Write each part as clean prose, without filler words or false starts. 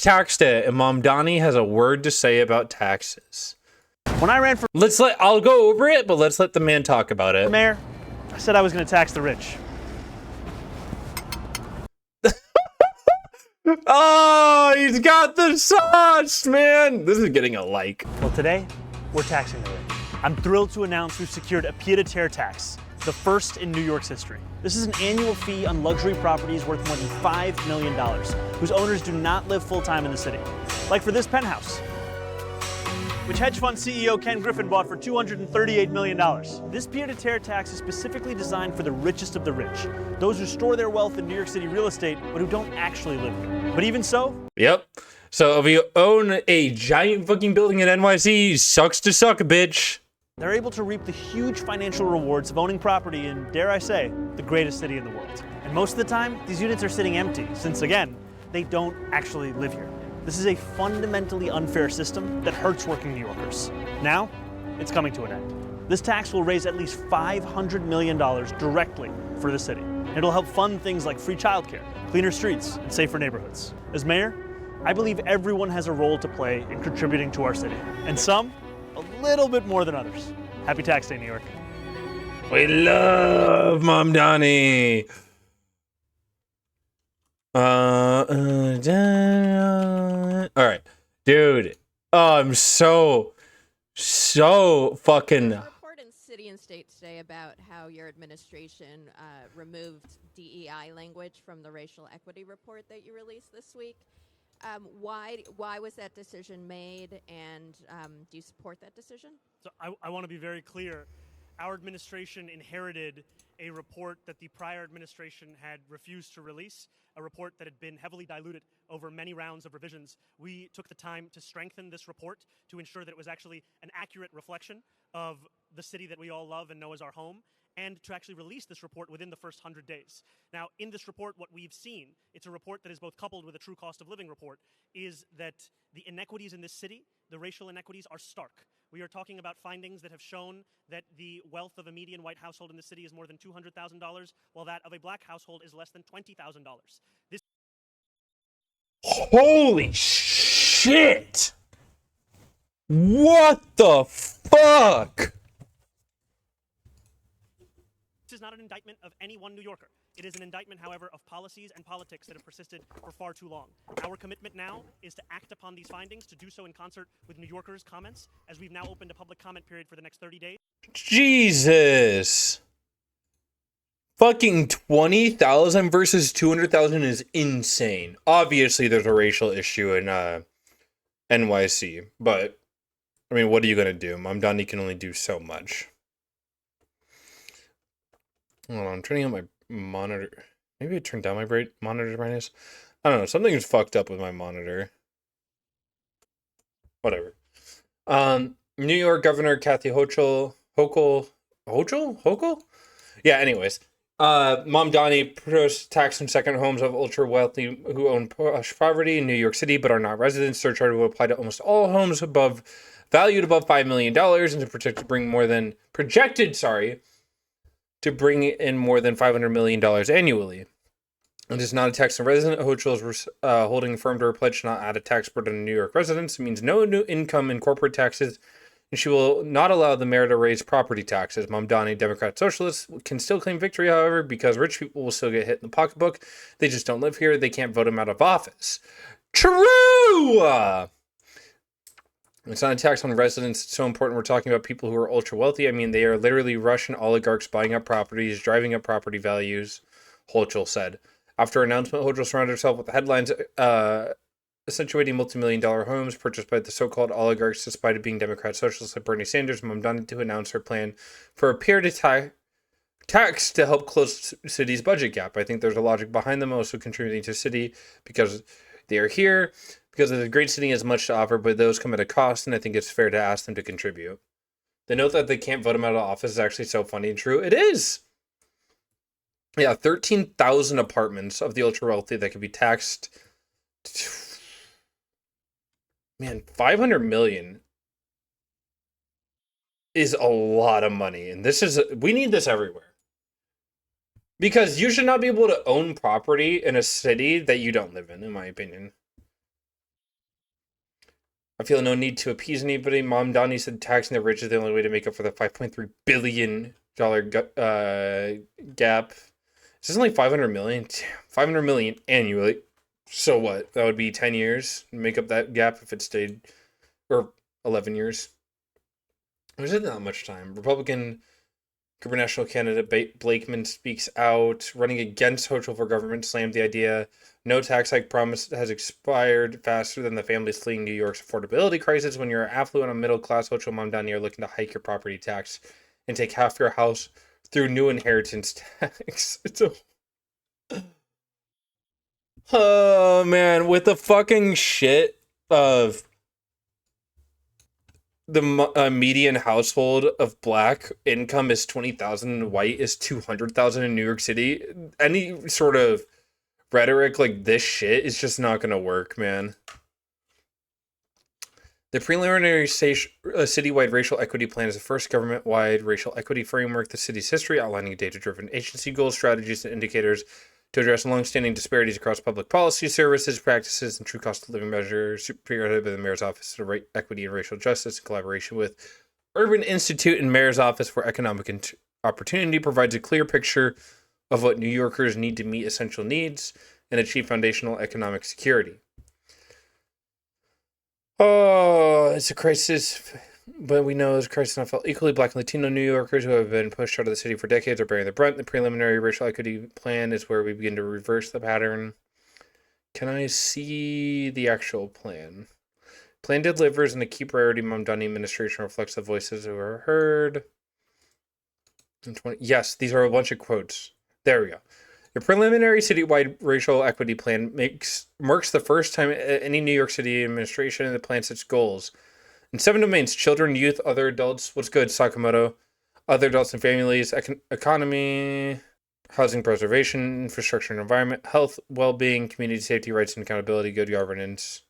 tax day, and Mamdani has a word to say about taxes. When I ran for I'll go over it, but let's let the man talk about it. mayor, I said I was going to tax the rich. Oh, he's got the sauce, man. This is getting a like. Well, today, we're taxing the rich. I'm thrilled to announce we've secured a pied-à-terre tax, the first in New York's history. This is an annual fee on luxury properties worth more than $5 million, whose owners do not live full-time in the city. Like for this penthouse, which hedge fund CEO Ken Griffin bought for $238 million. This pied-à-terre tax is specifically designed for the richest of the rich, those who store their wealth in New York City real estate, but who don't actually live here. But even so... Yep. So if you own a giant fucking building in NYC, sucks to suck, bitch. They're able to reap the huge financial rewards of owning property in, dare I say, the greatest city in the world. And most of the time, these units are sitting empty, since again, they don't actually live here. This is a fundamentally unfair system that hurts working New Yorkers. Now, it's coming to an end. This tax will raise at least $500 million directly for the city. It'll help fund things like free childcare, cleaner streets, and safer neighborhoods. As mayor, I believe everyone has a role to play in contributing to our city, and some a little bit more than others. Happy Tax Day, New York. We love Mamdani. All right, dude. Oh, I'm so fucking. Report in City and State today about how your administration removed DEI language from the racial equity report that you released this week. Why was that decision made, and do you support that decision? So I want to be very clear. Our administration inherited a report that the prior administration had refused to release, a report that had been heavily diluted over many rounds of revisions. We took the time to strengthen this report to ensure that it was actually an accurate reflection of the city that we all love and know as our home, and to actually release this report within the first 100 days. Now, in this report, what we've seen, it's a report that is both coupled with a true cost of living report, is that the inequities in this city, the racial inequities, are stark. We are talking about findings that have shown that the wealth of a median white household in the city is more than $200,000, while that of a black household is less than $20,000. This Holy shit! What the fuck? is not an indictment of any one New Yorker. It is an indictment, however, of policies and politics that have persisted for far too long. Our commitment now is to act upon these findings, to do so in concert with New Yorkers' comments, as we've now opened a public comment period for the next 30 days. Jesus. Fucking 20,000 versus 200,000 is insane. Obviously, there's a racial issue in NYC, but I mean, what are you gonna do? Mamdani can only do so much. Hold on, I'm turning on my monitor. Maybe I turned down my monitor brightness. I don't know. Something's fucked up with my monitor. Whatever. New York Governor Kathy Hochul. Yeah. Anyways, Mamdani proposed tax on second homes of ultra wealthy who own posh property in New York City but are not residents. Surcharge will apply to almost all homes valued above $5 million, and to bring in more than $500 million annually. It is not a tax on resident. Hochul is holding firm to her pledge to not add a tax burden on New York residents. It means no new income and corporate taxes, and she will not allow the mayor to raise property taxes. Mamdani, Democrat socialists, can still claim victory, however, because rich people will still get hit in the pocketbook. They just don't live here. They can't vote him out of office. True! It's not a tax on residents. It's so important. We're talking about people who are ultra wealthy. I mean, they are literally Russian oligarchs buying up properties, driving up property values, Hochul said. After announcement, Hochul surrounded herself with the headlines accentuating multi-million-dollar homes purchased by the so-called oligarchs, despite it being Democrat socialists like Bernie Sanders. Mamdani to announce her plan for a period tax to help close the city's budget gap. I think there's a logic behind them also contributing to the city because they are here. Because the great city has much to offer, but those come at a cost, and I think it's fair to ask them to contribute. The note that they can't vote him out of office is actually so funny and true. It is! Yeah, 13,000 apartments of the ultra-wealthy that could be taxed. Man, 500 million is a lot of money, and we need this everywhere. Because you should not be able to own property in a city that you don't live in my opinion. I feel no need to appease anybody. Mamdani said taxing the rich is the only way to make up for the $5.3 billion gap. This is only 500 million. 500 million annually. So what? That would be 10 years. Make up that gap if it stayed, or 11 years. There's not that much time. Republican gubernatorial candidate Blakeman speaks out, running against Hochul for government, slammed the idea. No tax hike promise has expired faster than the families fleeing New York's affordability crisis. When you're affluent and middle class, Hochul Mamdani are looking to hike your property tax and take half your house through new inheritance tax. Oh man, with the fucking shit of the median household of black income is 20,000 and white is 200,000 in New York City. Any sort of rhetoric like this shit is just not gonna work, man. The preliminary citywide racial equity plan is the first government-wide racial equity framework in the city's history, outlining data-driven agency goals, strategies, and indicators to address long-standing disparities across public policy, services, practices, and true cost of living measures, spearheaded by the Mayor's Office of Equity and Racial Justice in collaboration with Urban Institute and Mayor's Office for Economic Opportunity, provides a clear picture of what New Yorkers need to meet essential needs and achieve foundational economic security. Oh, it's a crisis, but we know this crisis not felt equally. Black and Latino New Yorkers who have been pushed out of the city for decades are bearing the brunt. The preliminary racial equity plan is where we begin to reverse the pattern. Can I see the actual plan? Plan delivers, and a key priority Mamdani administration reflects the voices who are heard. Yes, these are a bunch of quotes. There we go. The preliminary citywide racial equity plan marks the first time any New York City administration that plans its goals. In 7 domains: children, youth, other adults. What's good, Sakamoto? Other adults and families, economy, housing preservation, infrastructure and environment, health, well-being, community safety, rights and accountability, good governance.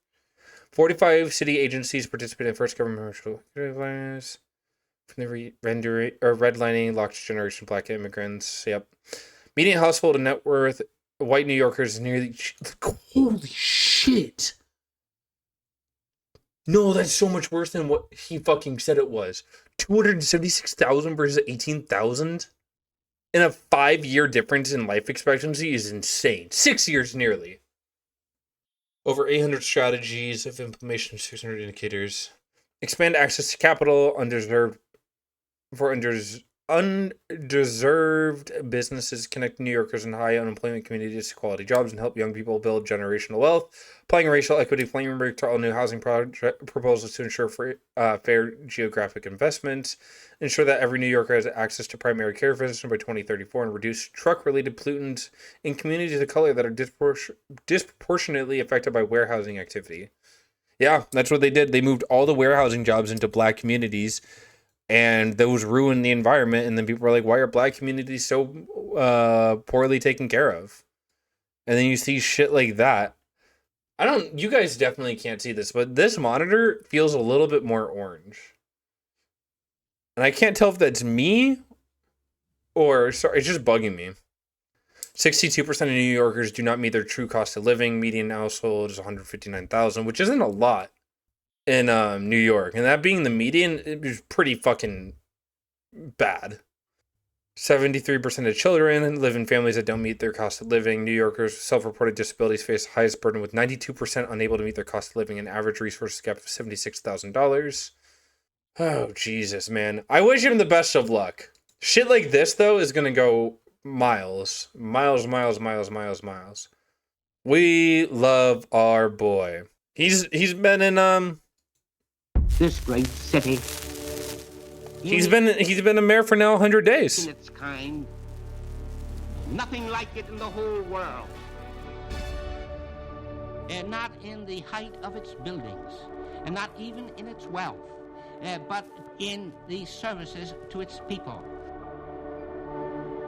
45 city agencies participate in first government racial plans. From the redlining, locked generation black immigrants. Yep. Median household and net worth, white New Yorkers is nearly... Holy shit! No, that's so much worse than what he fucking said it was. 276,000 versus 18,000? And a 5-year difference in life expectancy is insane. 6 years nearly. Over 800 strategies of implementation, 600 indicators. Expand access to capital, undeserved businesses, connect New Yorkers in high unemployment communities to quality jobs, and help young people build generational wealth. Applying a racial equity framework to all new housing proposals to ensure fair geographic investments. Ensure that every New Yorker has access to primary care physician by 2034, and reduce truck-related pollutants in communities of color that are disproportionately affected by warehousing activity. Yeah, that's what they did. They moved all the warehousing jobs into black communities, and those ruined the environment. And then people were like, why are black communities so poorly taken care of? And then you see shit like that. You guys definitely can't see this, but this monitor feels a little bit more orange. And I can't tell if that's me or, sorry, it's just bugging me. 62% of New Yorkers do not meet their true cost of living. Median household is 159,000, which isn't a lot in New York. And that being the median, it was pretty fucking bad. 73% of children live in families that don't meet their cost of living. New Yorkers with self-reported disabilities face the highest burden, with 92% unable to meet their cost of living, an average resource gap of $76,000. Oh, Jesus, man. I wish him the best of luck. Shit like this, though, is going to go miles. Miles. We love our boy. He's been in, this great city. He's been a mayor for now 100 days. In its kind. Nothing like it in the whole world. And not in the height of its buildings, and not even in its wealth, but in the services to its people.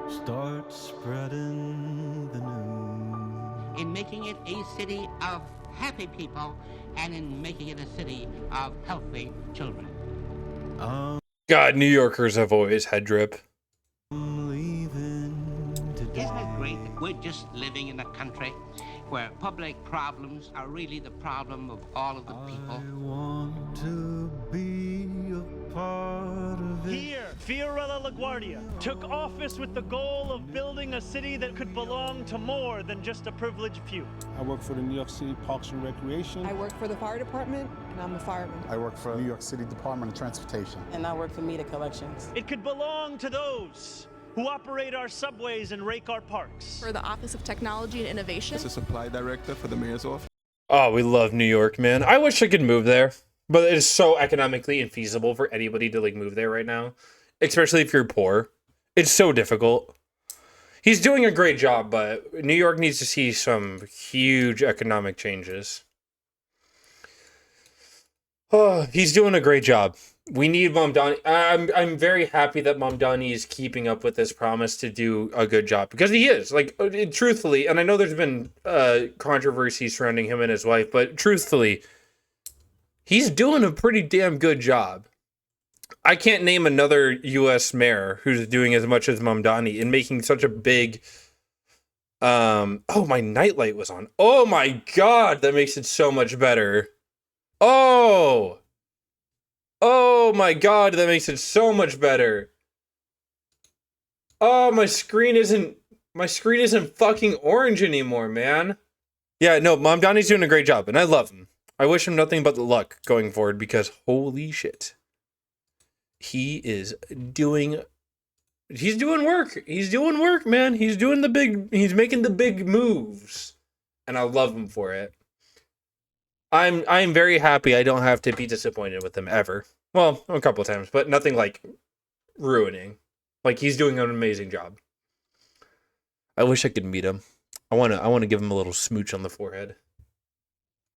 Start spreading the news. In making it a city of happy people, and in making it a city of healthy children. God, New Yorkers have always had drip. I'm leaving today. Isn't it great that we're just living in a country where public problems are really the problem of all of the people. I want to be a part of it. Here, Fiorella LaGuardia took office with the goal of building a city that could belong to more than just a privileged few. I work for the New York City Parks and Recreation. I work for the fire department, and I'm a fireman. I work for New York City Department of Transportation. And I work for Media Collections. It could belong to those who operate our subways and rake our parks. For the Office of Technology and Innovation. As a supply director for the mayor's office. Oh, we love New York, man. I wish I could move there, but it is so economically infeasible for anybody to like move there right now, especially if you're poor. It's so difficult. He's doing a great job, but New York needs to see some huge economic changes. Oh, he's doing a great job. We need Mamdani. I'm very happy that Mamdani is keeping up with this promise to do a good job, because he is. Like, truthfully, and I know there's been controversy surrounding him and his wife, but truthfully, he's doing a pretty damn good job. I can't name another U.S. mayor who's doing as much as Mamdani and making such a big... Oh, my nightlight was on. Oh my God, that makes it so much better. Oh my God, that makes it so much better. Oh, my screen isn't fucking orange anymore, man. Yeah, no, Mamdani's doing a great job, and I love him. I wish him nothing but luck going forward, because holy shit. He's doing work. He's doing work, man. He's making the big moves. And I love him for it. I'm very happy I don't have to be disappointed with him ever. Well, a couple of times, but nothing like ruining. Like, he's doing an amazing job. I wish I could meet him. I want to give him a little smooch on the forehead.